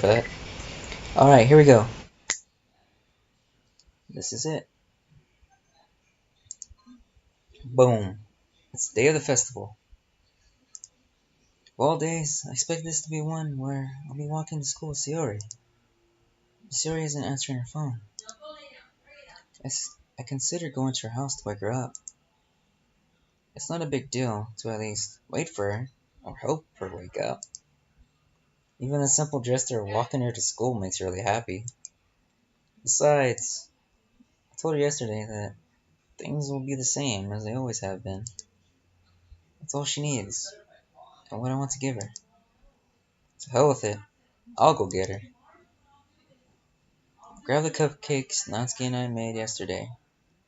But alright, here we go. This is it. Boom. It's the day of the festival. Of all days, I expect this to be one where I'll be walking to school with Sayori. Sayori isn't answering her phone. I consider going to her house to wake her up. It's not a big deal to at least wait for her or help her wake up. Even a simple gesture of walking her to school makes her really happy. Besides, I told her yesterday that things will be the same as they always have been. That's all she needs, and what I want to give her. To hell with it. I'll go get her. Grab the cupcakes Natsuki and I made yesterday.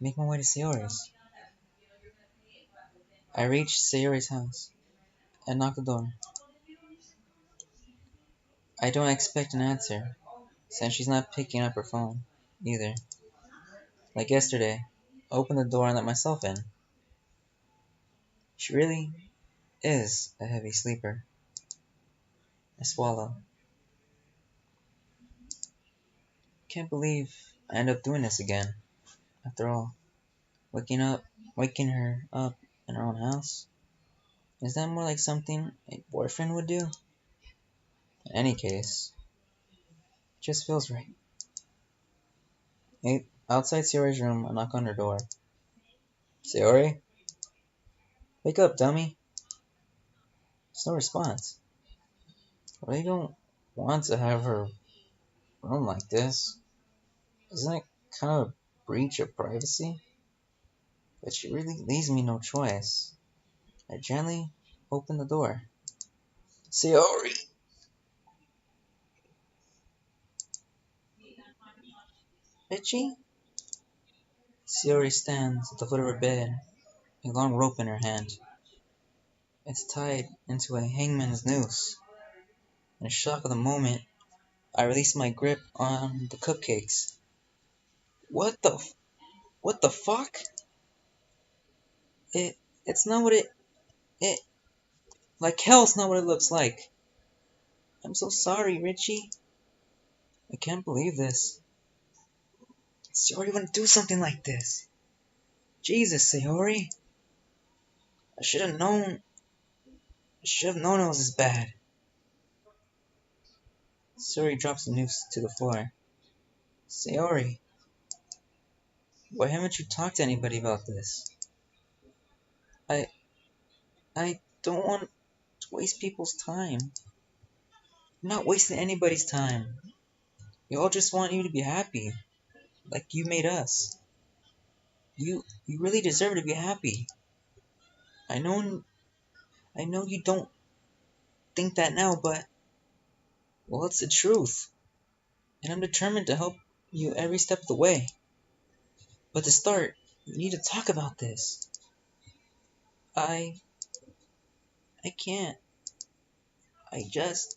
Make my way to Sayori's. I reached Sayori's house and knocked the door. I don't expect an answer, since she's not picking up her phone, either. Like yesterday, I opened the door and let myself in. She really is a heavy sleeper. I swallow. Can't believe I end up doing this again. After all, waking her up in her own house. Is that more like something a boyfriend would do? In any case, it just feels right. Outside Sayori's room, I knock on her door. Sayori? Wake up, dummy. There's no response. I really don't want to have her room like this. Isn't it kind of a breach of privacy? But she really leaves me no choice. I gently open the door. Sayori! Richie? Sayori stands at the foot of her bed, a long rope in her hand. It's tied into a hangman's noose. In a shock of the moment, I release my grip on the cupcakes. What the what the fuck? It's not what it like hell it's not what it looks like. I'm so sorry, Richie. I can't believe this. Sayori wouldn't do something like this. Jesus, Sayori. I should have known. I should have known it was this bad. Sayori drops the noose to the floor. Sayori, why haven't you talked to anybody about this? I I don't want to waste people's time. I'm not wasting anybody's time. We all just want you to be happy, like you made us. You really deserve to be happy. I know I know you don't think that now, but well, it's the truth. And I'm determined to help you every step of the way. But to start, we need to talk about this. I I can't. I just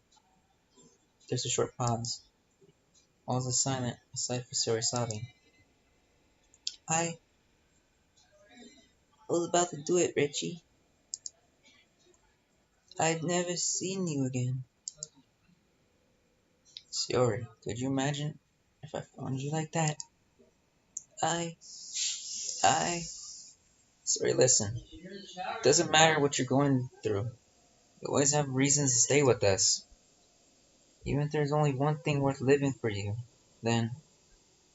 There's a short pause. All is silent aside for Siri sobbing. I was about to do it, Richie. I've never seen you again. Sayori, could you imagine if I found you like that? I, I. Sorry, listen. It doesn't matter what you're going through. You always have reasons to stay with us. Even if there's only one thing worth living for you, then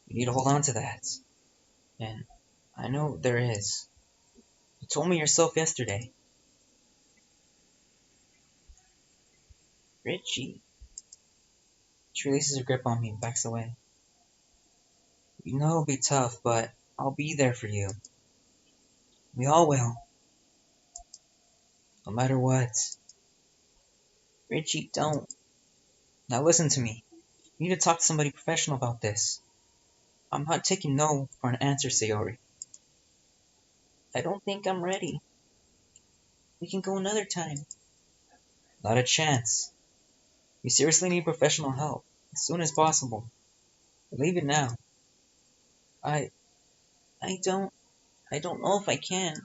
you need to hold on to that. And I know there is. You told me yourself yesterday. Richie. She releases her grip on me and backs away. You know it'll be tough, but I'll be there for you. We all will. No matter what. Richie, don't. Now listen to me. You need to talk to somebody professional about this. I'm not taking no for an answer, Sayori. I don't think I'm ready. We can go another time. Not a chance. You seriously need professional help. As soon as possible. Leave it now. I I don't I don't know if I can.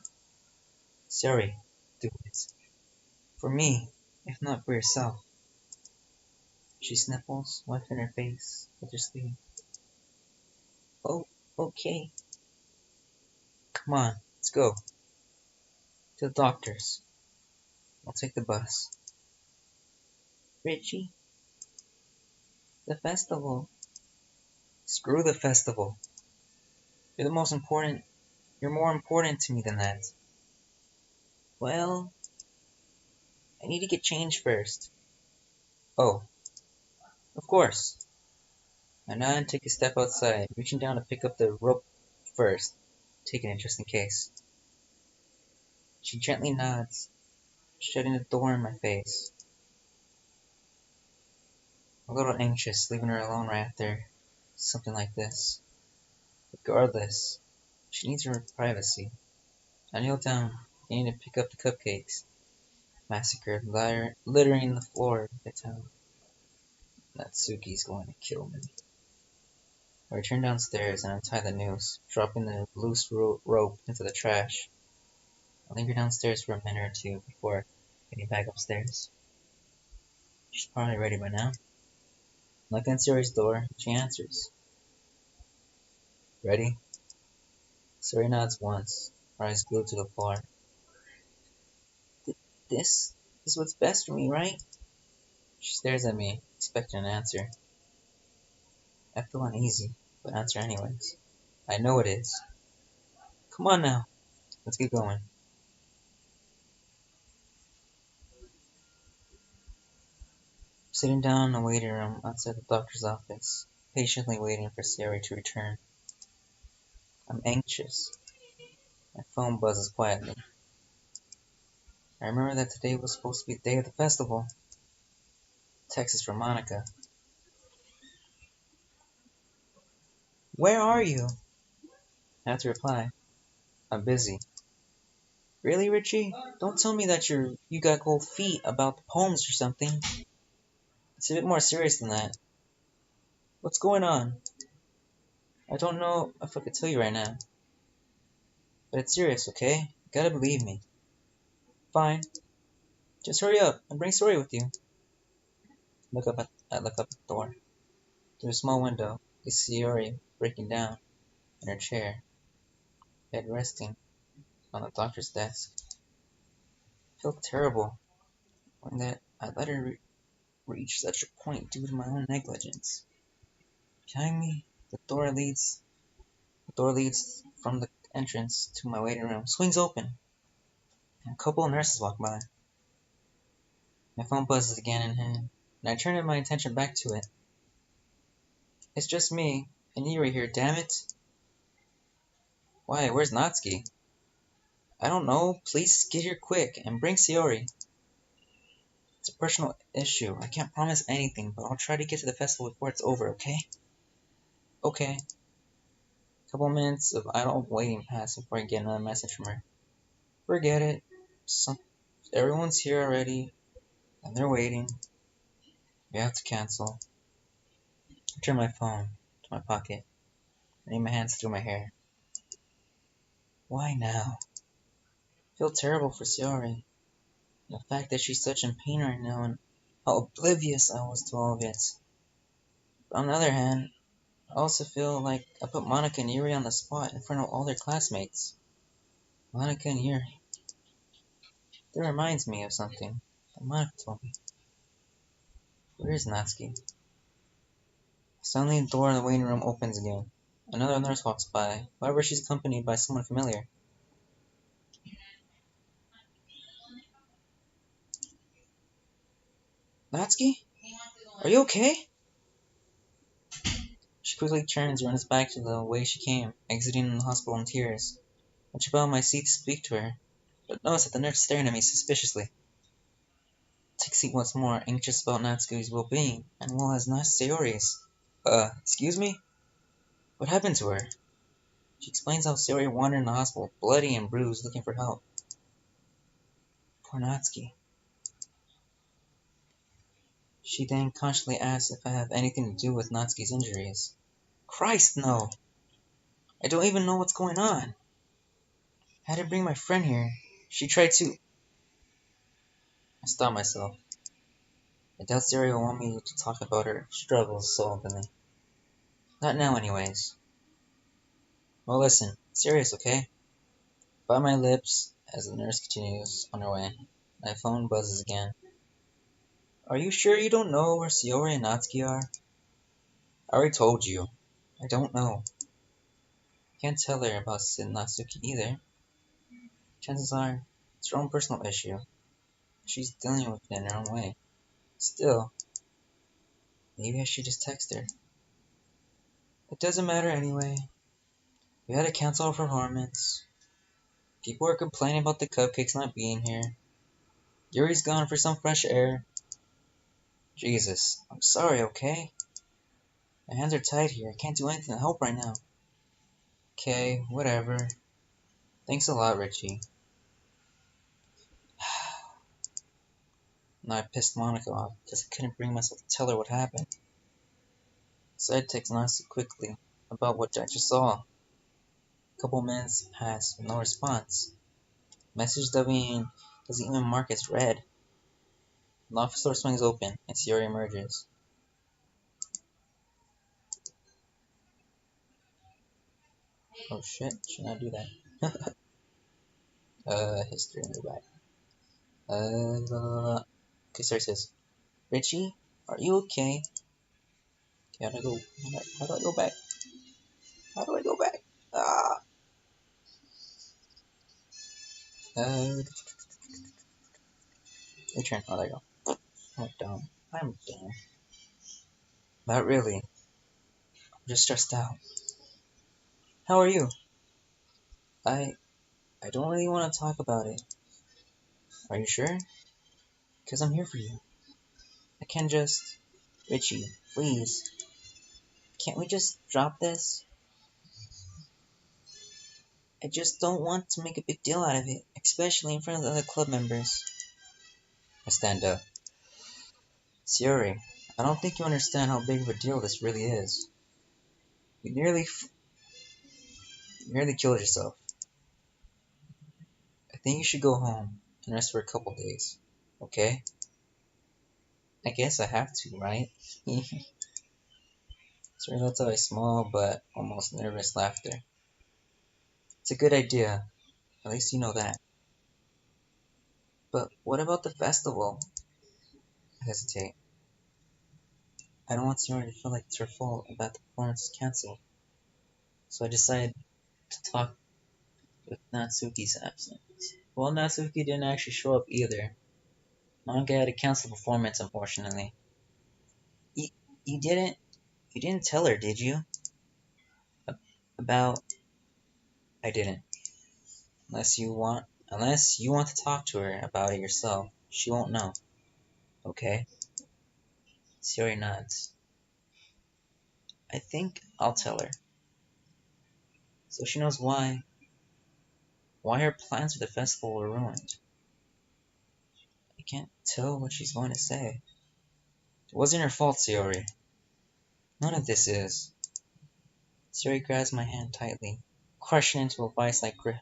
Sorry, do it. For me, if not for yourself. She sniffles, wiping her face with her sleeve. Oh, okay. Come on, let's go. To the doctor's. I'll take the bus. Richie, the festival. Screw the festival. You're the most important. You're more important to me than that. Well, I need to get changed first. Oh, of course. I nod and take a step outside, reaching down to pick up the rope first, taking it just in case. She gently nods, shutting the door in my face. A little anxious, leaving her alone right after something like this. Regardless, she needs her privacy. I kneel down, beginning to pick up the cupcakes, massacred, littering the floor of the town. Natsuki's going to kill me. I return downstairs and untie the noose, dropping the loose rope into the trash. I linger downstairs for a minute or two before getting back upstairs. She's probably ready by now. Knock on Suri's door, she answers. Ready? Suri nods once, her eyes glued to the floor. This is what's best for me, right? She stares at me, expecting an answer. I feel uneasy, but answer anyways. I know it is. Come on now, let's get going. Sitting down in the waiting room outside the doctor's office, patiently waiting for Suri to return. I'm anxious. My phone buzzes quietly. I remember that today was supposed to be the day of the festival. Text is from Monica. Where are you? I have to reply. I'm busy. Really, Richie? Don't tell me that you got cold feet about the poems or something. It's a bit more serious than that. What's going on? I don't know if I could tell you right now. But it's serious, okay? You gotta believe me. Fine. Just hurry up and bring Sori with you. I look up at the door. Through a small window, I see Sori breaking down in her chair, head resting on the doctor's desk. I feel terrible knowing that I let her reach such a point due to my own negligence. Behind me, the door leads from the entrance to my waiting room swings open, and a couple of nurses walk by. My phone buzzes again in hand, and I turn my attention back to it. It's just me, and Yuri here, damn it. Why, where's Natsuki? I don't know, please get here quick, and bring Sayori. It's a personal issue, I can't promise anything, but I'll try to get to the festival before it's over, okay? Okay. A couple minutes of idle waiting pass before I get another message from her. Forget it. Everyone's here already, and they're waiting. We have to cancel. I turn my phone to my pocket, running my hands through my hair. Why now? I feel terrible for Sayori. The fact that she's such in pain right now and how oblivious I was to all of it. But on the other hand, I also feel like I put Monica and Yuri on the spot in front of all their classmates. Monica and Yuri. That reminds me of something that Monica told me. Where is Natsuki? Suddenly the door of the waiting room opens again. Another nurse walks by, however she's accompanied by someone familiar. Natsuki? Are you okay? She quickly turns and runs back to the way she came, exiting the hospital in tears. I jump out of my seat to speak to her, but notice that the nurse is staring at me suspiciously. Take a seat once more, anxious about Natsuki's well-being, and well as not Sayori's. Excuse me? What happened to her? She explains how Sayori wandered in the hospital, bloody and bruised, looking for help. Poor Natsuki. She then consciously asks if I have anything to do with Natsuki's injuries. Christ, no! I don't even know what's going on. I had to bring my friend here. She tried to... I stop myself. I doubt Sayori will want me to talk about her struggles so openly. Not now, anyways. Well, listen, serious, okay? By my lips, as the nurse continues on her way. My phone buzzes again. Are you sure you don't know where Sayori and Natsuki are? I already told you. I don't know. Can't tell her about Sid and Natsuki either. Chances are, it's her own personal issue. She's dealing with it in her own way. Still, maybe I should just text her. It doesn't matter anyway. We had to cancel our performance. People are complaining about the cupcakes not being here. Yuri's gone for some fresh air. Jesus, I'm sorry, okay? My hands are tied here. I can't do anything to help right now. Okay, whatever. Thanks a lot, Richie. Now I pissed Monica off because I couldn't bring myself to tell her what happened. So I text Nancy quickly about what I just saw. A couple minutes pass with no response. Message doesn't even mark as read. The office door swings open and Sayori emerges. Oh shit, should not do that. History in the back. Okay, sorry, says, Richie, are you okay? How do I go? How do I go back? How do I go back? Ah! Uh, return. Oh, there you go. I'm dumb. I'm dumb. Not really. I'm just stressed out. How are you? I I don't really want to talk about it. Are you sure? Because I'm here for you. I can't just... Richie, please. Can't we just drop this? I just don't want to make a big deal out of it, especially in front of the other club members. I stand up. Sayori, I don't think you understand how big of a deal this really is. You nearly killed yourself. I think you should go home and rest for a couple days. Okay? I guess I have to, right? Sorry, lets out a small but almost nervous laughter. It's a good idea. At least you know that. But what about the festival? I hesitate. I don't want Sayori to feel like it's her fault about the performance is cancelled. So I decided to talk with Natsuki's absence. Well, Natsuki didn't actually show up either. Manga had to cancel the performance, unfortunately. You, you didn't you didn't tell her, did you? About I didn't. Unless you want to talk to her about it yourself, she won't know. Okay? Sayori nods. I think I'll tell her. So she knows why her plans for the festival were ruined. I can't tell what she's going to say. It wasn't her fault, Sayori. None of this is. Sayori grabs my hand tightly, crushing into a vice-like grip.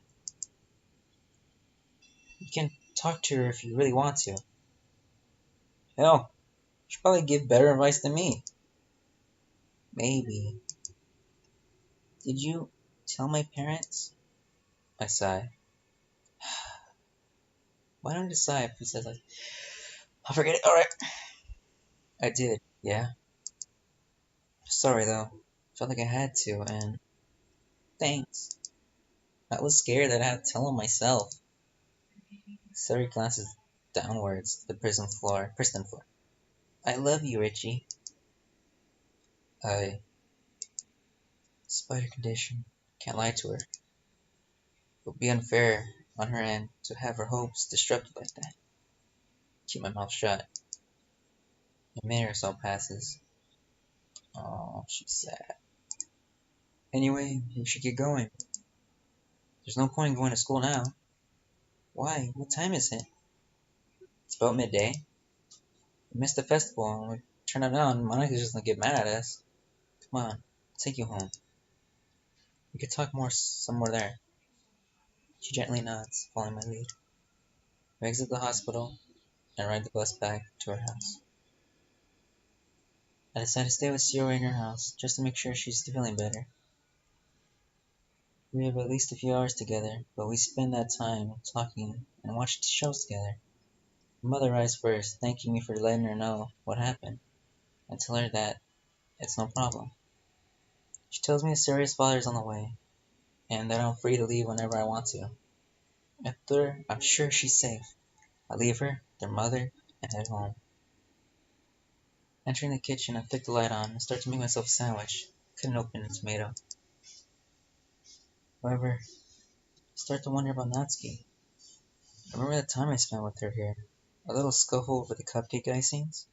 You can talk to her if you really want to. Hell, she'll probably give better advice than me. Maybe. Did you tell my parents? I sigh. Why don't you sigh if he says like, I'll forget it. Alright. I did, yeah. Sorry though. Felt like I had to, and thanks. I was scared that I had to tell him myself. Sari glances downwards to the prison floor. I love you, Richie. Despite her condition, can't lie to her. It would be unfair on her end to have her hopes disrupted like that. Keep my mouth shut. A minute or so passes. Oh, she's sad. Anyway, we should get going. There's no point in going to school now. Why? What time is it? It's about midday. We missed the festival and we turn it on. Monica's just gonna get mad at us. Come on, I'll take you home. We could talk more somewhere there. She gently nods, following my lead. We exit the hospital and ride the bus back to her house. I decided to stay with Sayori in her house, just to make sure she's feeling better. We have at least a few hours together, but we spend that time talking and watching shows together. My mother arrives first, thanking me for letting her know what happened, and tell her that it's no problem. She tells me Sayori's father is on the way, and that I'm free to leave whenever I want to. After I'm sure she's safe, I leave her, their mother, and head home. Entering the kitchen, I flick the light on and start to make myself a sandwich. Couldn't open a tomato. However, I start to wonder about Natsuki. I remember the time I spent with her here. A little scuffle over the cupcake icings.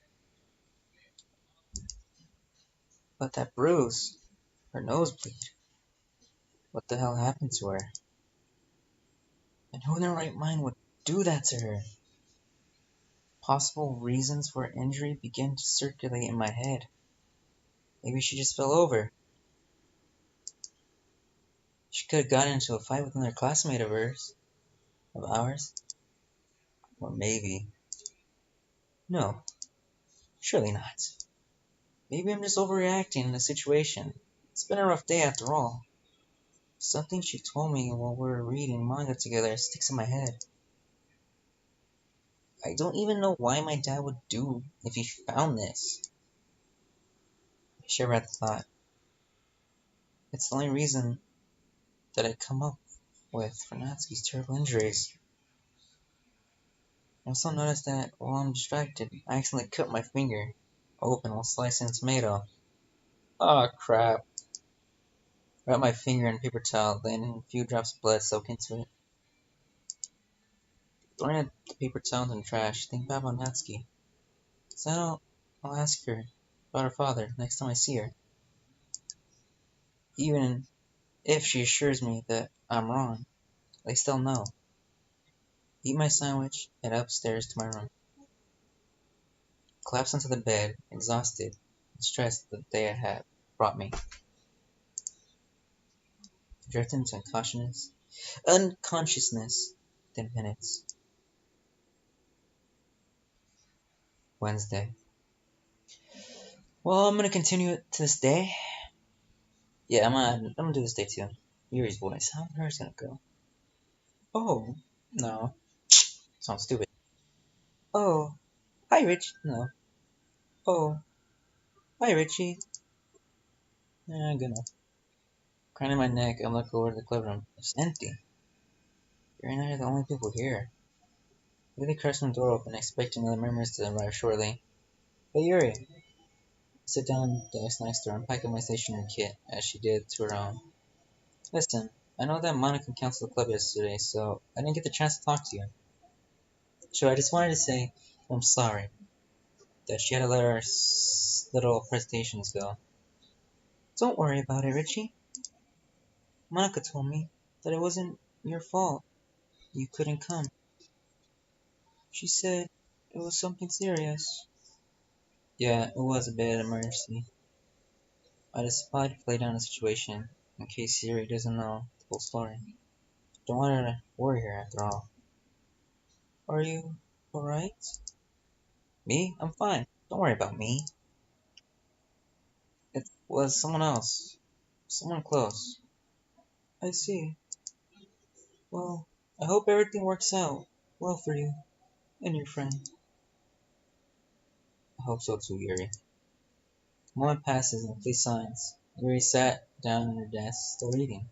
But that bruise, her nosebleed. What the hell happened to her? And who in their right mind would do that to her? Possible reasons for her injury begin to circulate in my head. Maybe she just fell over. She could have gotten into a fight with another classmate of ours. Or maybe. No, surely not. Maybe I'm just overreacting in the situation. It's been a rough day after all. Something she told me while we were reading manga together sticks in my head. I don't even know why my dad would do if he found this. I shiver at the thought. It's the only reason that I come up with for Natsuki's terrible injuries. I also noticed that while I'm distracted, I accidentally cut my finger open while slicing a tomato. Aw, crap. Wrap my finger in a paper towel, letting a few drops of blood soak into it. Throwing the paper towel in the trash, think back about Natsuki. So I'll ask her about her father next time I see her. Even if she assures me that I'm wrong, at least I'll know. Eat my sandwich, head upstairs to my room. Collapse onto the bed, exhausted and stressed that the day I had brought me. Drifted into unconsciousness within minutes. Wednesday. Well, I'm gonna continue it to this day. Yeah, I'm gonna do this day too. Yuri's voice. How's hers gonna go? Oh, no. Sounds stupid. Oh, hi, Rich. No. Oh, hi, Richie. Good enough. Craning my neck, I look over to the club room. It's empty. Yuri and I are the only people here. I leave the classroom door open, expecting other members to arrive shortly. Hey, Yuri. I sit down at the desk next to her and pack up my stationery kit, as she did to her own. Listen, I know that Monica canceled the club yesterday, so I didn't get the chance to talk to you. So I just wanted to say I'm sorry that she had to let our little presentations go. Don't worry about it, Richie. Monica told me that it wasn't your fault you couldn't come. She said it was something serious. Yeah, it was a bit of an emergency. I decided to play down the situation in case Siri doesn't know the full story. Don't want her to worry her after all. Are you alright? Me? I'm fine. Don't worry about me. It was someone else. Someone close. I see. Well, I hope everything works out well for you and your friend. I hope so too, Yuri. A moment passes in complete silence. Yuri sat down at her desk, still reading.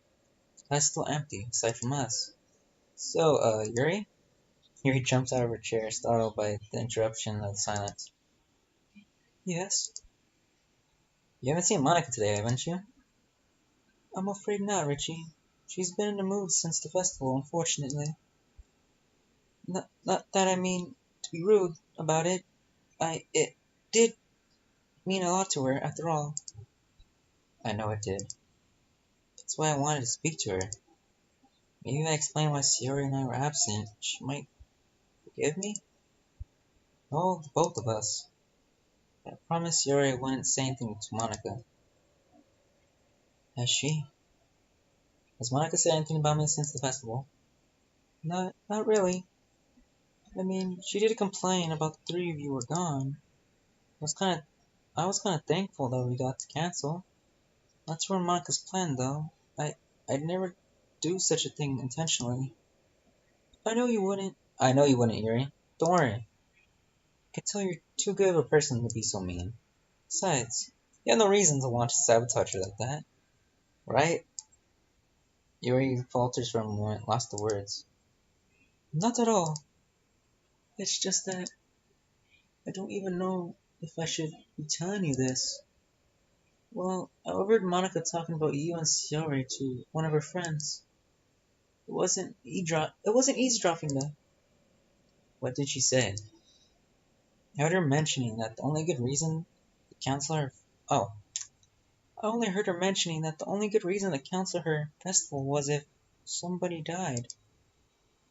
The class is still empty, aside from us. So, Yuri? Yuri jumps out of her chair, startled by the interruption of the silence. Yes? You haven't seen Monica today, haven't you? I'm afraid not, Richie. She's been in the mood since the festival, unfortunately. Not that I mean to be rude about it. It did mean a lot to her, after all. I know it did. That's why I wanted to speak to her. Maybe if I explained why Sierra and I were absent, she might forgive me? Oh, both of us. But I promised Sierra I wouldn't say anything to Monica. Has she? Has Monica said anything about me since the festival? Not really. I mean, she did complain about the three of you were gone. It was kind of I was kinda thankful that we got to cancel. That's ruin Monica's plan, though. I'd never do such a thing intentionally. I know you wouldn't. I know you wouldn't, Yuri. Don't worry. I can tell you're too good of a person to be so mean. Besides, you have no reason to want to sabotage her like that, right? Yuri falters for a moment, lost the words. Not at all. It's just that I don't even know if I should be telling you this. Well, I overheard Monica talking about you and Sayori to one of her friends. It wasn't eavesdropping though. What did she say? I heard her mentioning that the only good reason the counselor Oh, I only heard her mentioning that the only good reason to cancel her festival was if somebody died.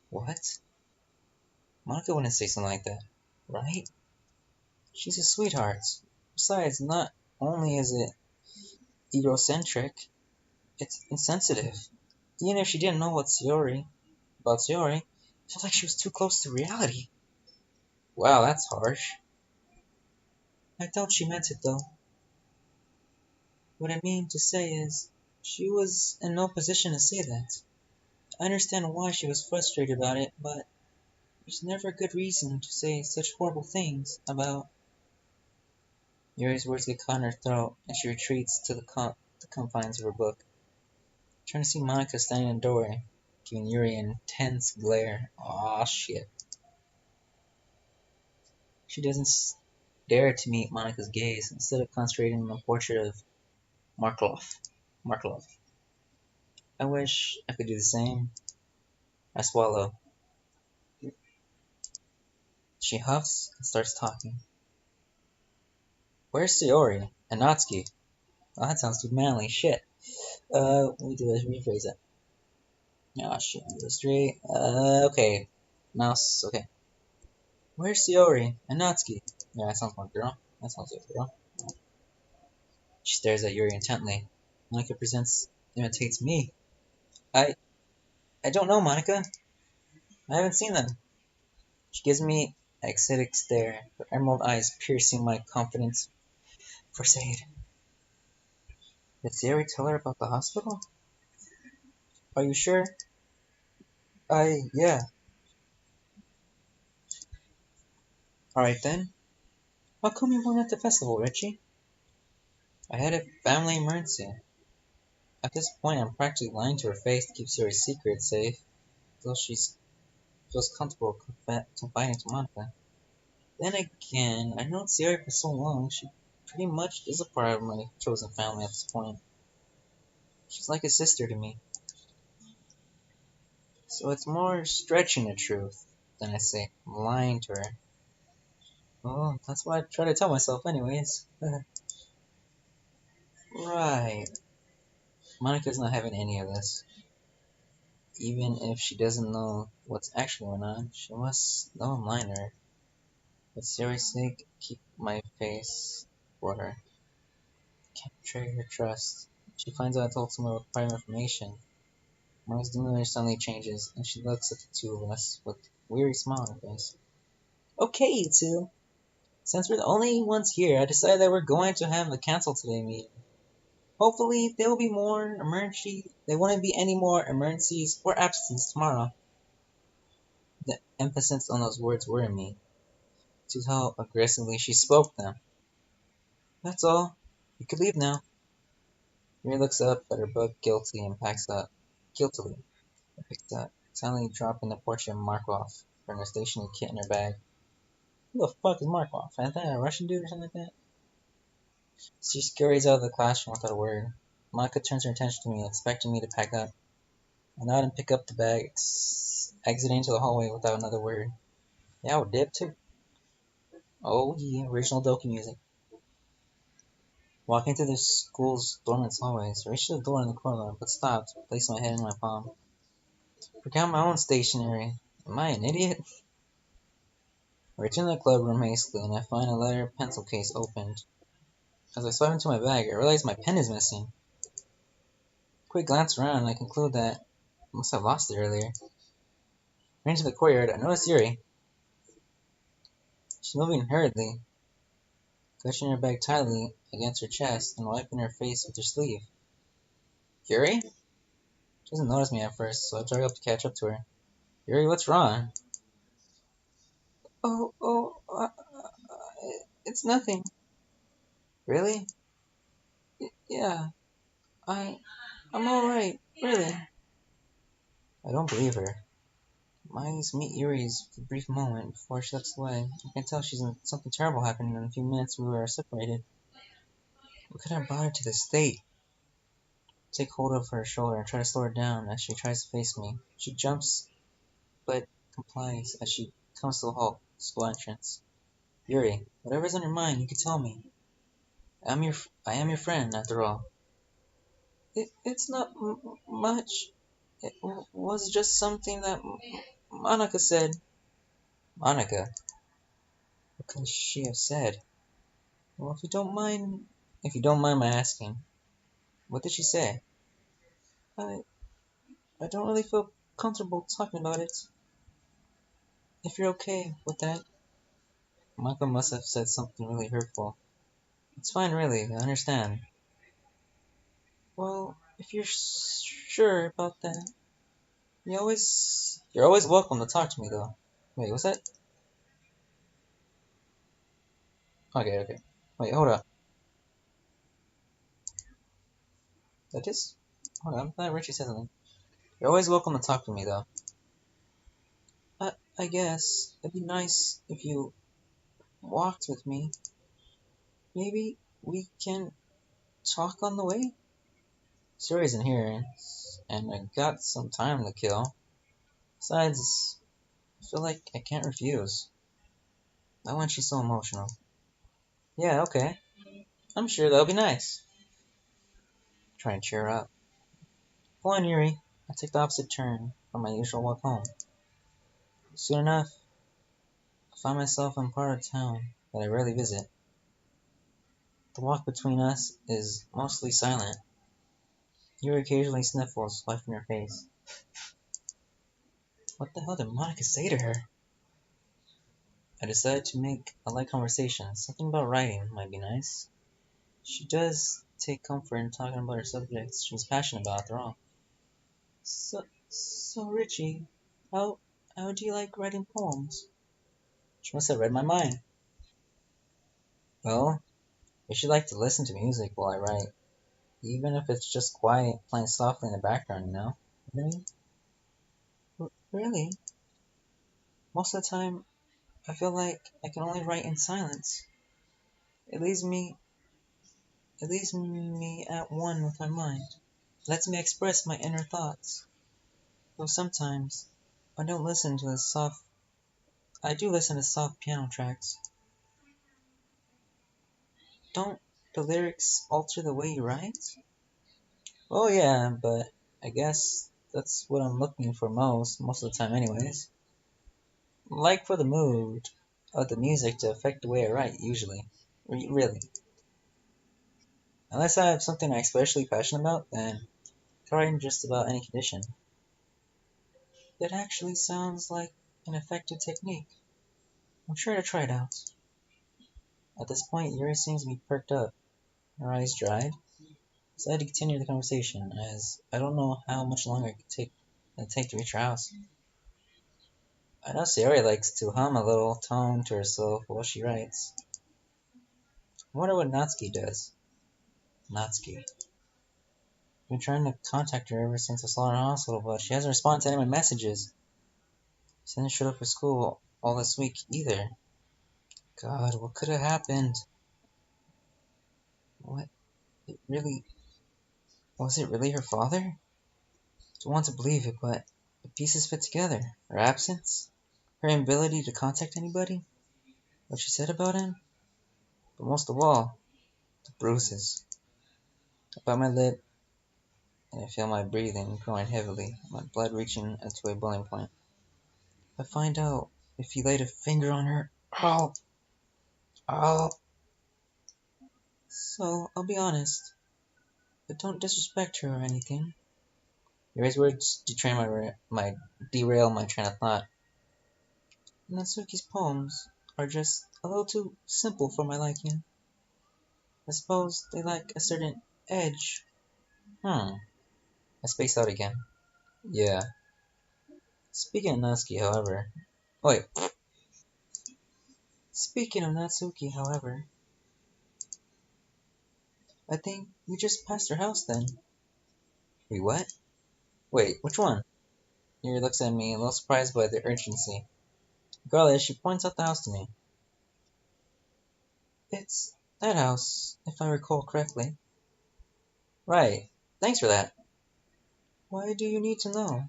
What? Monica wouldn't say something like that, right? She's a sweetheart. Besides, not only is it egocentric, it's insensitive. Even if she didn't know about Sayori, it felt like she was too close to reality. Wow, that's harsh. I doubt she meant it though. What I mean to say is, she was in no position to say that. I understand why she was frustrated about it, but there's never a good reason to say such horrible things about. Yuri's words get caught in her throat, and she retreats to the confines of her book. Trying to see Monica standing in the doorway, giving Yuri an intense glare. Aw, shit. She doesn't dare to meet Monica's gaze, instead of concentrating on the portrait of Markov. Markov. I wish I could do the same. I swallow. She huffs and starts talking. Where's Sayori? And Natsuki? Oh, that sounds too manly. Shit. Let me do this. Rephrase it. Oh, shit. Go straight. Okay. Mouse. Okay. Where's Sayori? And Natsuki? Yeah, that sounds like a girl. That sounds like a girl. She stares at Yuri intently. Monica imitates me. I I don't know, Monica. I haven't seen them. She gives me an ecstatic stare, her emerald eyes piercing my confidence. Forsade. Did Sayori tell her about the hospital? Are you sure? Yeah. Alright then. How come you weren't at the festival, Richie? I had a family emergency. At this point, I'm practically lying to her face to keep Sayori's secret safe, until she feels comfortable confiding to Monica. Then again, I've known Sayori for so long, she pretty much is a part of my chosen family at this point. She's like a sister to me. So it's more stretching the truth than I say I'm lying to her. Well, that's what I try to tell myself anyways. Right. Monica's not having any of this. Even if she doesn't know what's actually going on, she must know I'm lying to her. For Sayori's sake, keep my face for her. Can't betray her trust. She finds out I told someone with private information. Monica's demeanor suddenly changes, and she looks at the two of us with a weary smile on her face. Okay, you two. Since we're the only ones here, I decided that we're going to have a cancel today meeting. Hopefully, there will be more emergency. There won't be any more emergencies or absences tomorrow. The emphasis on those words worried me, to how aggressively she spoke them. That's all. You can leave now. Mary looks up at her book guiltily and guiltily, and picks up, silently dropping the portrait of Markov from her stationary kit in her bag. Who the fuck is Markov? Ain't that a Russian dude or something like that? She scurries out of the classroom without a word. Monica turns her attention to me, expecting me to pack up. I nod and pick up the bag, exiting into the hallway without another word. Yeah, I would dip too. Oh yeah, original doki music. Walking through the school's dormant hallways, I reached the door in the corner, but stopped, placing my head in my palm. Forgot my own stationery. Am I an idiot? I return to the club room hastily, and I find a leather pencil case opened. As I swipe into my bag, I realize my pen is missing. Quick glance around, and I conclude that I must have lost it earlier. Running to the courtyard, I notice Yuri. She's moving hurriedly. clutching her bag tightly against her chest and wiping her face with her sleeve. Yuri? She doesn't notice me at first, so I drag up to catch up to her. Yuri, what's wrong? It's nothing. Really? Yeah, I, I'm alright, really. I don't believe her. My eyes meet Yuri's for a brief moment before she looks away. I can tell something terrible happened in the few minutes we were separated. What could have brought her to this state? Take hold of her shoulder and try to slow her down as she tries to face me. She jumps, but complies as she comes to a halt. School entrance. Yuri, whatever's on your mind, you can tell me. I am your friend, after all. It's not much. It was just something that Monica said. Monica? What could she have said? Well, if you don't mind my asking, what did she say? I, I don't really feel comfortable talking about it. If you're okay with that. Monica must have said something really hurtful. It's fine, really. I understand. Well, if you're sure about that, you're always welcome to talk to me, though. Wait, what's that? Okay, okay. Wait, hold up. That just hold on. I'm glad Richie said something. You're always welcome to talk to me, though. I guess it'd be nice if you walked with me. Maybe we can talk on the way. Siri isn't here, and I got some time to kill. Besides, I feel like I can't refuse. Why when she's so emotional? Yeah, okay. I'm sure that'll be nice. Try and cheer her up. Go on, Yuri. I take the opposite turn from my usual walk home. Soon enough, I find myself in part of town that I rarely visit. The walk between us is mostly silent. Yuri occasionally sniffles, wiping her face. What the hell did Monica say to her? I decide to make a light conversation. Something about writing might be nice. She does take comfort in talking about her subjects she's passionate about, after all. So Richie, how how do you like writing poems? She must have read my mind. Well, I should like to listen to music while I write, even if it's just quiet, playing softly in the background, you know? Really? Really? Most of the time, I feel like I can only write in silence. It leaves me, it leaves me at one with my mind. It lets me express my inner thoughts. Though sometimes, I don't listen to the soft. I do listen to soft piano tracks. Don't the lyrics alter the way you write? Oh yeah, but I guess that's what I'm looking for most of the time anyways. Like for the mood of the music to affect the way I write, usually. Really. Unless I have something I'm especially passionate about, then I can write in just about any condition. That actually sounds like an effective technique. I'm sure to try it out. At this point, Yuri seems to be perked up, her eyes dried. So I had to continue the conversation, as I don't know how much longer it'd take to reach her house. I know Sayori likes to hum a little tone to herself while she writes. I wonder what Natsuki does. Natsuki. I've been trying to contact her ever since I saw her in the hospital, but she hasn't responded to any of my messages. She hasn't showed up for school all this week either. God, what could have happened? What? It really Was it really her father? I don't want to believe it, but the pieces fit together. Her absence, her inability to contact anybody, what she said about him, but most of all, the bruises. I bite my lip and I feel my breathing growing heavily, my blood reaching to a boiling point. I find out if he laid a finger on her, I'll. So I'll be honest, but don't disrespect her or anything. Yuri's words derail my train of thought. Natsuki's poems are just a little too simple for my liking. I suppose they lack a certain edge. Hmm. I spaced out again. Yeah. Speaking of Natsuki, however. Wait. Speaking of Natsuki, however, I think we just passed her house then. We what? Wait, which one? Yuri looks at me, a little surprised by the urgency. Regardless, she points out the house to me. It's that house, if I recall correctly. Right. Thanks for that. Why do you need to know?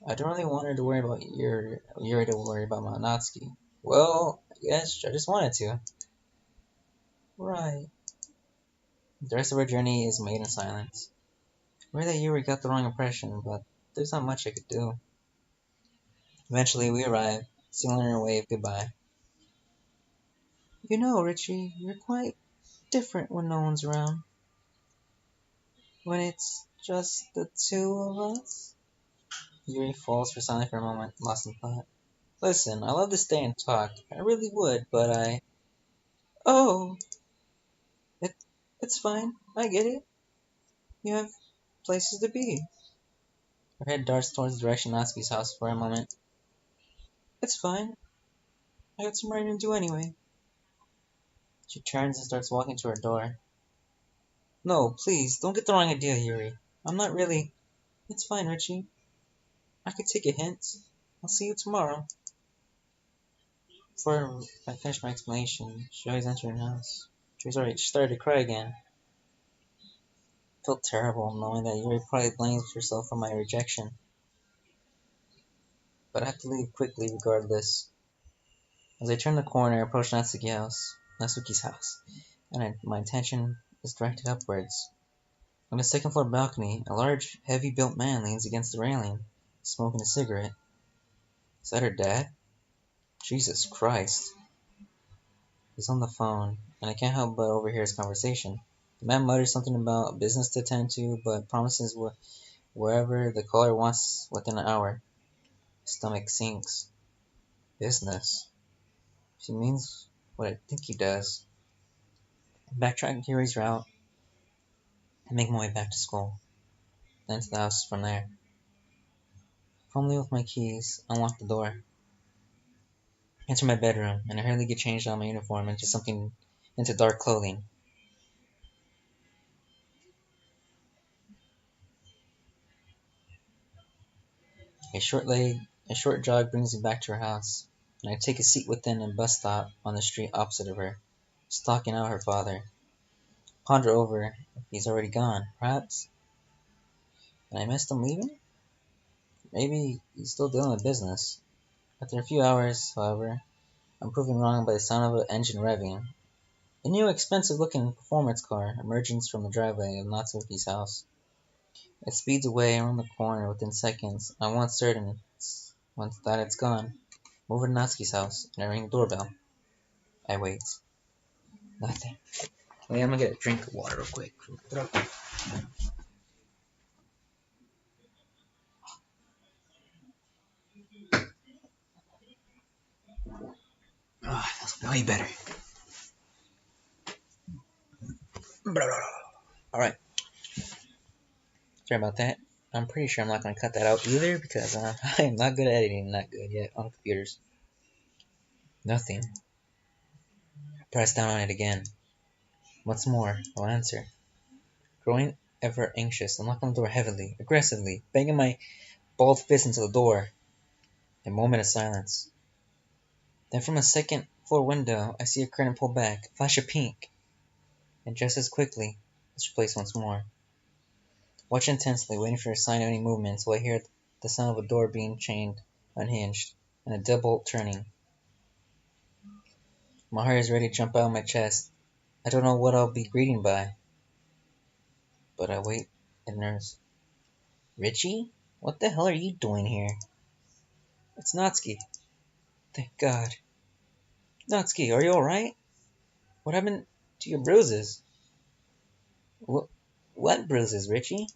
I don't really want her to worry about Yuri to worry about my Natsuki. Well, I guess I just wanted to. Right. The rest of our journey is made in silence. Worried that Yuri got the wrong impression, but there's not much I could do. Eventually, we arrive, signaling her wave goodbye. You know, Richie, you're quite different when no one's around. When it's just the two of us? Yuri falls for silence for a moment, lost in thought. Listen, I love to stay and talk. I really would, but I. Oh! It, it's fine. I get it. You have places to be. Her head darts towards the direction of Natsuki's house for a moment. It's fine. I got some writing to do anyway. She turns and starts walking to her door. No, please, don't get the wrong idea, Yuri. I'm not really. It's fine, Richie. I could take a hint. I'll see you tomorrow. Before I finish my explanation, she always entered her house. She started to cry again. I felt terrible knowing that Yuri probably blames herself for my rejection. But I have to leave quickly regardless. As I turn the corner, I approach Natsuki's house, and my attention is directed upwards. On the second floor balcony, a large, heavy-built man leans against the railing, smoking a cigarette. Is that her dad? Jesus Christ. He's on the phone, and I can't help but overhear his conversation. The man mutters something about business to attend to, but promises wherever the caller wants within an hour. His stomach sinks. Business. She means what I think he does. I backtrack Yuri's route and make my way back to school, then to the house from there. Fumbling with my keys, I unlock the door. Enter my bedroom, and I hurriedly get changed out of my uniform into dark clothing. A short jog brings me back to her house, and I take a seat within a bus stop on the street opposite of her, stalking out her father. Ponder over if he's already gone, perhaps. And I missed him leaving? Maybe he's still dealing with business. After a few hours, however, I'm proven wrong by the sound of an engine revving. A new expensive-looking performance car emerges from the driveway of Natsuki's house. It speeds away around the corner within seconds. I'm once certain that it's gone. Move over to Natsuki's house, and I ring the doorbell. I wait. Nothing. Wait, I'm gonna get a drink of water real quick. Ah, that's way better. Alright, sorry about that. I'm pretty sure I'm not gonna cut that out either because I am not good at editing that good yet on computers. Nothing. I press down on it again. Once more, no answer. Growing ever anxious, I knock on the door heavily, aggressively, banging my balled fist into the door. A moment of silence. Then from a second floor window, I see a curtain pull back, a flash of pink, and just as quickly, it's replaced once more. Watch intensely, waiting for a sign of any movement, until I hear the sound of a door being chained, unhinged, and a deadbolt turning. My heart is ready to jump out of my chest. I don't know what I'll be greeted by, but I wait and nurse. Richie? What the hell are you doing here? It's Natsuki. Thank God. Natsuki, are you alright? What happened to your bruises? What bruises, Richie?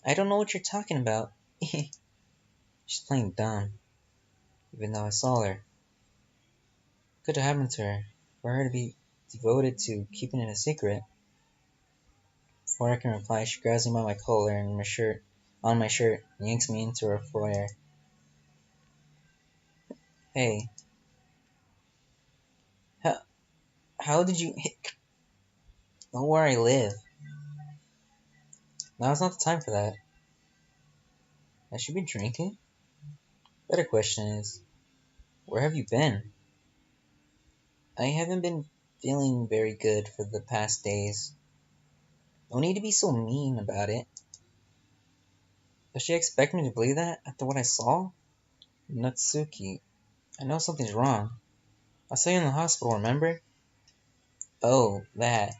I don't know what you're talking about. She's playing dumb, even though I saw her. What could have happened to her? For her to be devoted to keeping it a secret. Before I can reply, she grabs me by my collar and my shirt, and yanks me into her foyer. Hey, how, how did you know where I live? Now's not the time for that. I should be drinking? Better question is, where have you been? I haven't been feeling very good for the past days. No need to be so mean about it. Does she expect me to believe that after what I saw? Natsuki, I know something's wrong. I saw you in the hospital, remember? Oh, that.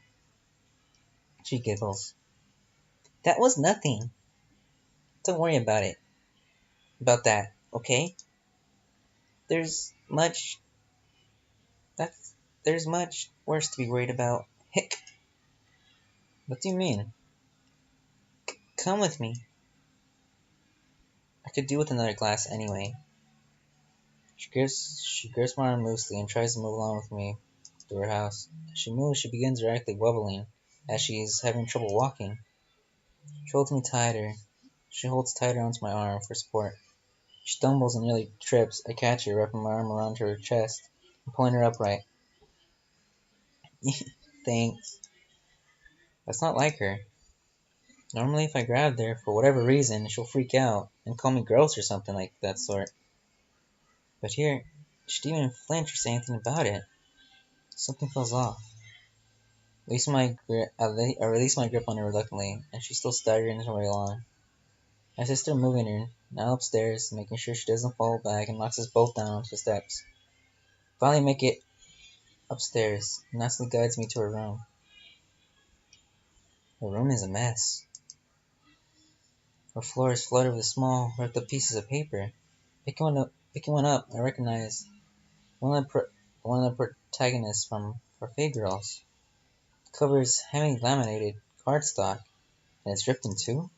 She giggles. That was nothing. Don't worry about it. About that, okay? There's much that's there's much worse to be worried about. Hick. What do you mean? Come with me. I could do with another glass anyway. She grips my arm loosely and tries to move along with me to her house. As she moves, she begins directly wobbling, as she's having trouble walking. She holds me tighter. She holds tighter onto my arm for support. She stumbles and nearly trips. I catch her, wrapping my arm around her chest and pulling her upright. Thanks. That's not like her. Normally, if I grabbed her, for whatever reason, she'll freak out and call me gross or something like that sort. But here, she didn't even flinch or say anything about it. Something feels off. I release my grip on her reluctantly, and she's still staggering her way along. I assist her moving her, now upstairs, making sure she doesn't fall back and knocks us both down onto the steps. Finally make it upstairs, and Natalie guides me to her room. Her room is a mess. Her floor is flooded with small, ripped up pieces of paper. Picking one up, I recognize one of the protagonists from our Fate Girls. The cover is heavy laminated cardstock, and it's ripped in two.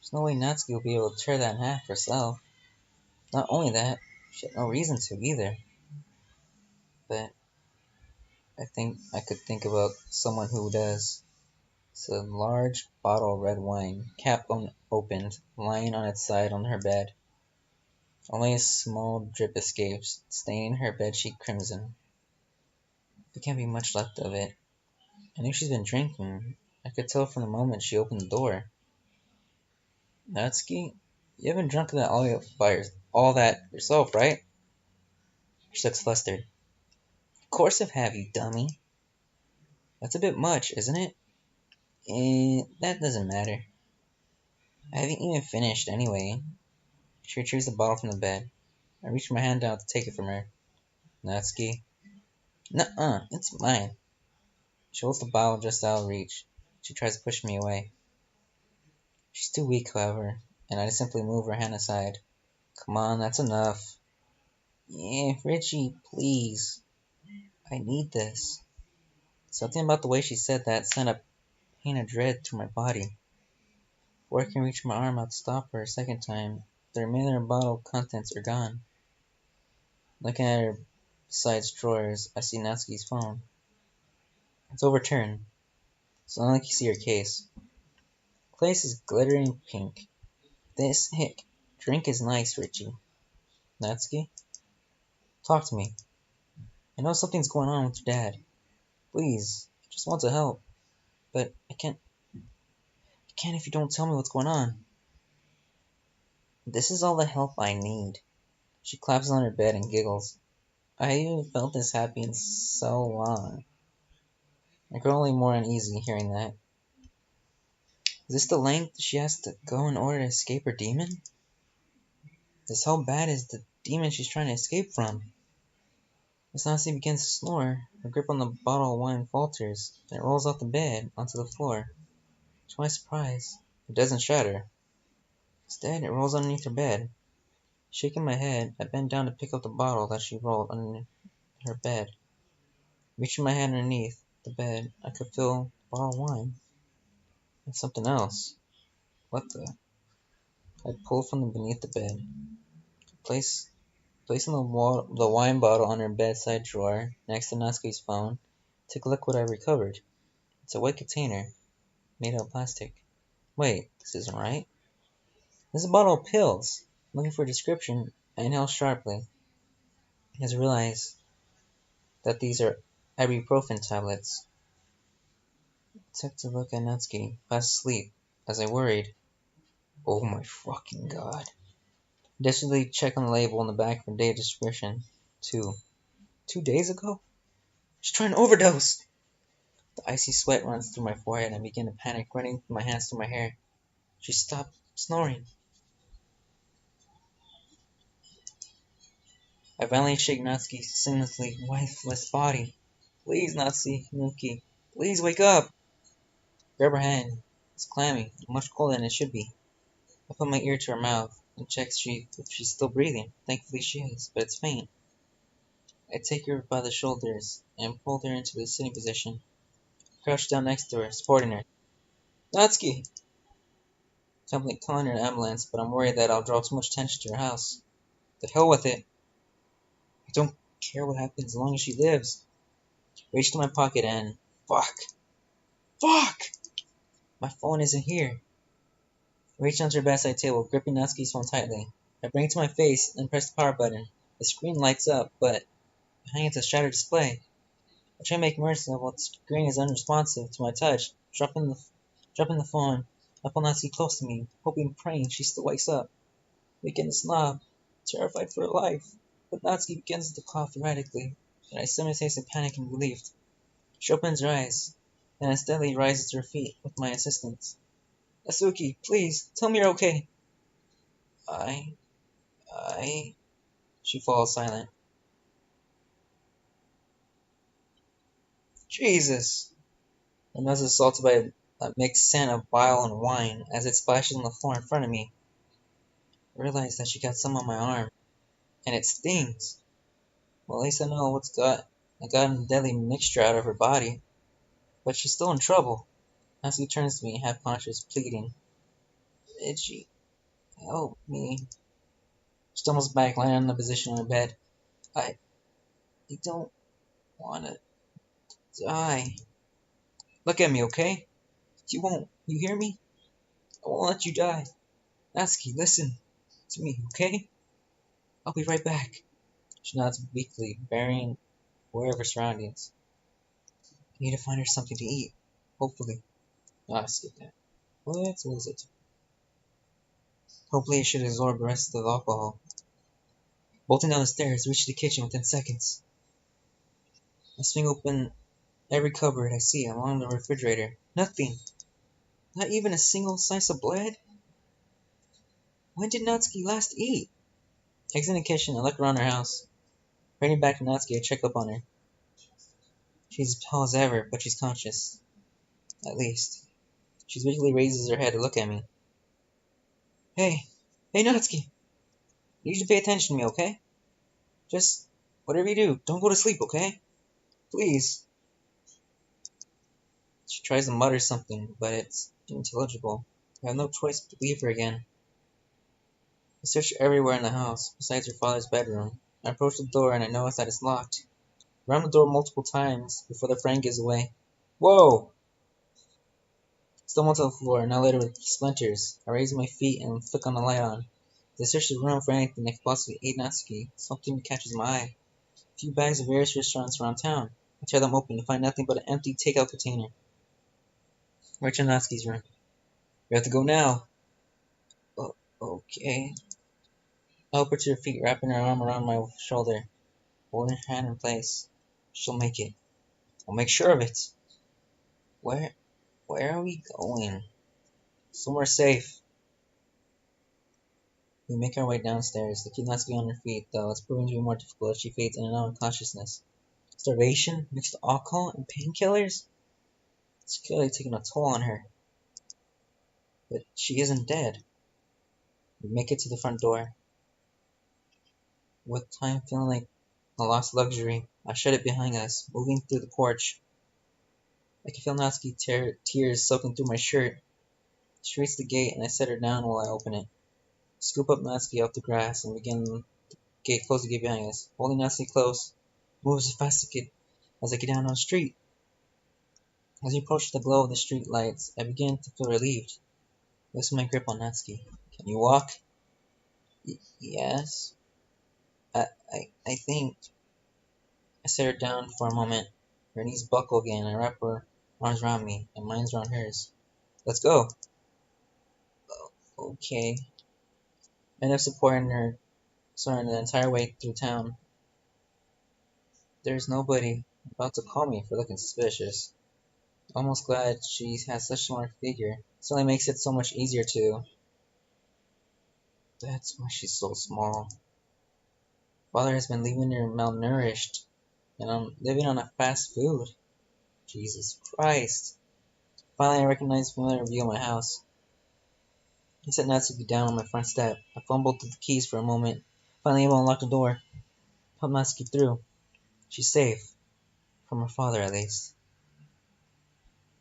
There's no way Natsuki will be able to tear that in half herself. Not only that, she had no reason to either. But I think I could think about someone who does. It's a large bottle of red wine, cap unopened, lying on its side on her bed. Only a small drip escapes, staining her bedsheet crimson. There can't be much left of it. I knew she's been drinking. I could tell from the moment she opened the door. Natsuki, you haven't drunk that all that yourself, right? She looks flustered. Of course I have, you dummy. That's a bit much, isn't it? That doesn't matter. I haven't even finished anyway. She retrieves the bottle from the bed. I reach my hand out to take it from her. Natsuki. Nuh-uh, it's mine. She holds the bottle just out of reach. She tries to push me away. She's too weak, however, and I just simply move her hand aside. Come on, that's enough. Yeah, Richie, please. I need this. Something about the way she said that sent a pain of dread through my body. Before I can reach my arm out to stop her a second time, the remainder of bottle contents are gone. Looking at her side's drawers, I see Natsuki's phone. It's overturned, so I only can see her case. The place is glittering pink. This drink is nice, Richie. Natsuki, talk to me. I know something's going on with your dad. Please, I just want to help, but I can't. I can't if you don't tell me what's going on. This is all the help I need. She collapses on her bed and giggles. I haven't felt this happy in so long. I grow only more uneasy hearing that. Is this the length she has to go in order to escape her demon? This how bad is the demon she's trying to escape from? As Nancy begins to snore, her grip on the bottle of wine falters, and it rolls off the bed onto the floor. To my surprise, it doesn't shatter. Instead, it rolls underneath her bed. Shaking my head, I bend down to pick up the bottle that she rolled under her bed. Reaching my hand underneath the bed, I could feel the bottle of wine. And something else. What the? I pulled from beneath the bed. Placing the wine bottle on her bedside drawer, next to Natsuki's phone, Take a look what I recovered. It's a white container made out of plastic. Wait, this isn't right. This is a bottle of pills. Looking for a description, I inhale sharply. I just realize that these are ibuprofen tablets. I took a look at Natsuki, fast asleep, as I worried. Oh my fucking god. Desperately check on the label on the back for date description. 2 days ago? She's trying to overdose! The icy sweat runs through my forehead and I begin to panic, running my hands through my hair. She stopped snoring. I violently shake Natsuki's seamlessly lifeless body. Please, Natsuki, please wake up! Grab her hand. It's clammy, much colder than it should be. I put my ear to her mouth and check if she's still breathing. Thankfully she is, but it's faint. I take her by the shoulders and pull her into the sitting position. Crouch down next to her, supporting her. Natsuki! I'm calling her an ambulance, but I'm worried that I'll draw too much attention to her house. The hell with it. I don't care what happens as long as she lives. Reach to my pocket and... Fuck! Fuck! My phone isn't here. I reach onto her bedside table, gripping Natsuki's phone tightly. I bring it to my face, then press the power button. The screen lights up, but behind it's a shattered display. I try to make mercy of what the screen is unresponsive to my touch, dropping the phone. I pull Natsuki close to me, hoping and praying she still wakes up. We begin to sob, terrified for her life. But Natsuki begins to cough erratically, and I simultaneously panic and relief. She opens her eyes, and unsteadily rises to her feet with my assistance. Natsuki, please, tell me you're okay. I... She falls silent. Jesus! My nose is assaulted by a mixed scent of bile and wine as it splashes on the floor in front of me. I realize that she got some on my arm, and it stings. Well, at least I know I got a deadly mixture out of her body. But she's still in trouble. Natsuki turns to me, half conscious, pleading. Reggie, help me. She stumbles back, lying in the position on her bed. I don't want to die. Look at me, okay? You won't. You hear me? I won't let you die. Natsuki, listen to me, okay? I'll be right back. She nods weakly, burying aware of her surroundings. I need to find her something to eat. Hopefully. Ah, skip that. What was it? Hopefully it should absorb the rest of the alcohol. Bolting down the stairs, reach the kitchen within seconds. I swing open every cupboard I see along the refrigerator. Nothing. Not even a single slice of bread? When did Natsuki last eat? Exit the kitchen, I look around her house. Running back to Natsuki, I check up on her. She's as pale as ever, but she's conscious. At least. She weakly raises her head to look at me. Hey Natsuki! You need to pay attention to me, okay? Just, whatever you do, don't go to sleep, okay? Please. She tries to mutter something, but it's unintelligible. I have no choice but to leave her again. I search everywhere in the house, besides her father's bedroom. I approach the door and I notice that it's locked. I ram the door multiple times before the frame gives away. Whoa! I stumble to the floor, now littered with splinters. I raise my feet and flick on the light on. As I search the room for anything that could possibly aid Natsuki, something catches my eye. A few bags of various restaurants around town. I tear them open and find nothing but an empty takeout container. Right to Natsuki's room. We have to go now. Oh, okay. I help her to her feet, wrapping her arm around my shoulder, holding her hand in place. She'll make it. I'll make sure of it. Where are we going? Somewhere safe. We make our way downstairs. To keep Natsuki on her feet, though, it's proving to be more difficult as she fades in and out of consciousness. Starvation, mixed with alcohol, and painkillers? It's clearly taking a toll on her. But she isn't dead. We make it to the front door. With time feeling like a lost luxury, I shut it behind us, moving through the porch. I can feel Natsuki tears soaking through my shirt. She reaches the gate and I set her down while I open it. Scoop up Natsuki off the grass and close the gate behind us. Holding Natsuki close, move as fast as I get down on the street. As we approached the glow of the street lights, I began to feel relieved. Loosened my grip on Natsuki. Can you walk? Yes. I think. I set her down for a moment. Her knees buckle again. I wrap her arms around me, and mine's around hers. Let's go. Okay. I end up supporting her, sorry, the entire way through town. There's nobody about to call me for looking suspicious. Almost glad she has such a smart figure. This only makes it so much easier to. That's why she's so small. Father has been leaving her malnourished, and I'm living on a fast food. Jesus Christ. Finally, I recognized a familiar view of my house. I set Natsuki down on my front step. I fumbled through the keys for a moment, finally able to unlock the door. Help Natsuki through. She's safe. From her father, at least.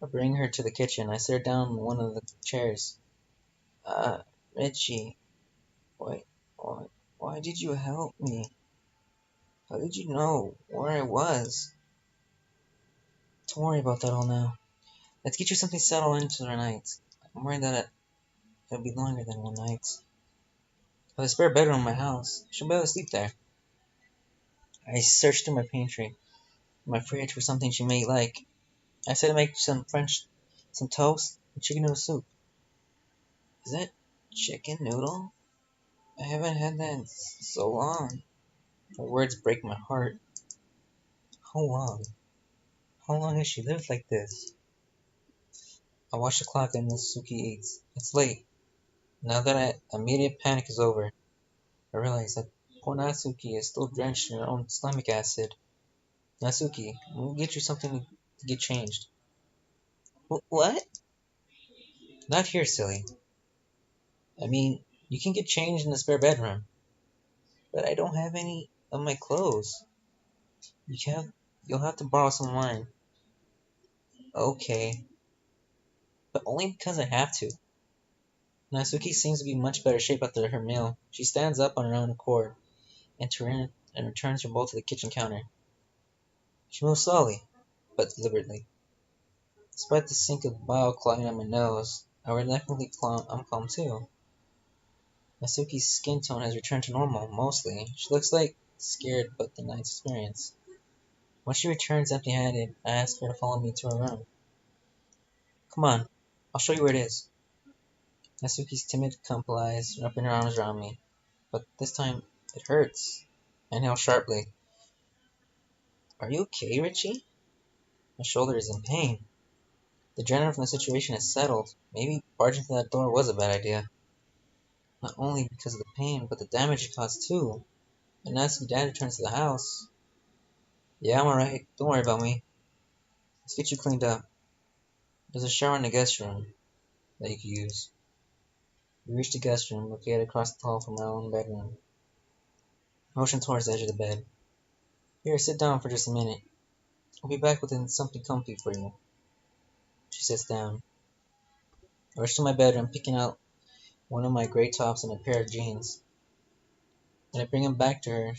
I bring her to the kitchen. I sit her down on one of the chairs. Uh, Richie, why, why, why did you help me? How did you know where I was? Don't worry about that all now. Let's get you something settled into the night. I'm worried that it'll be longer than one night. I have a spare bedroom in my house. She'll be able to sleep there. I searched through my pantry, my fridge for something she may like. I said to make some toast, and chicken noodle soup. Is that chicken noodle? I haven't had that in so long. Her words break my heart. How long? How long has she lived like this? I watch the clock and Natsuki eats. It's late. Now that immediate panic is over, I realize that poor Natsuki is still drenched in her own stomach acid. Natsuki, we'll get you something to get changed. What? Not here, silly. I mean, you can get changed in the spare bedroom. But I don't have any of my clothes. You have, you'll have to borrow some of mine. Okay, but only because I have to. Natsuki seems to be in much better shape after her meal. She stands up on her own accord and returns her bowl to the kitchen counter. She moves slowly, but deliberately. Despite the sink of bile clogging up my nose, I'm calm too. Natsuki's skin tone has returned to normal, mostly. She looks like scared but the night's experience. When she returns empty-handed, I ask her to follow me to her room. Come on, I'll show you where it is. Natsuki's timid complies, wrapping her arms around me. But this time, it hurts. I inhale sharply. Are you okay, Richie? My shoulder is in pain. The adrenaline from the situation is settled. Maybe barging through that door was a bad idea. Not only because of the pain, but the damage it caused too. And Natsuki dad returns to the house. Yeah, I'm alright. Don't worry about me. Let's get you cleaned up. There's a shower in the guest room that you can use. We reach the guest room, located across the hall from my own bedroom. Motion towards the edge of the bed. Here, sit down for just a minute. I'll be back with something comfy for you. She sits down. I rush to my bedroom, picking out one of my gray tops and a pair of jeans. Then I bring them back to her.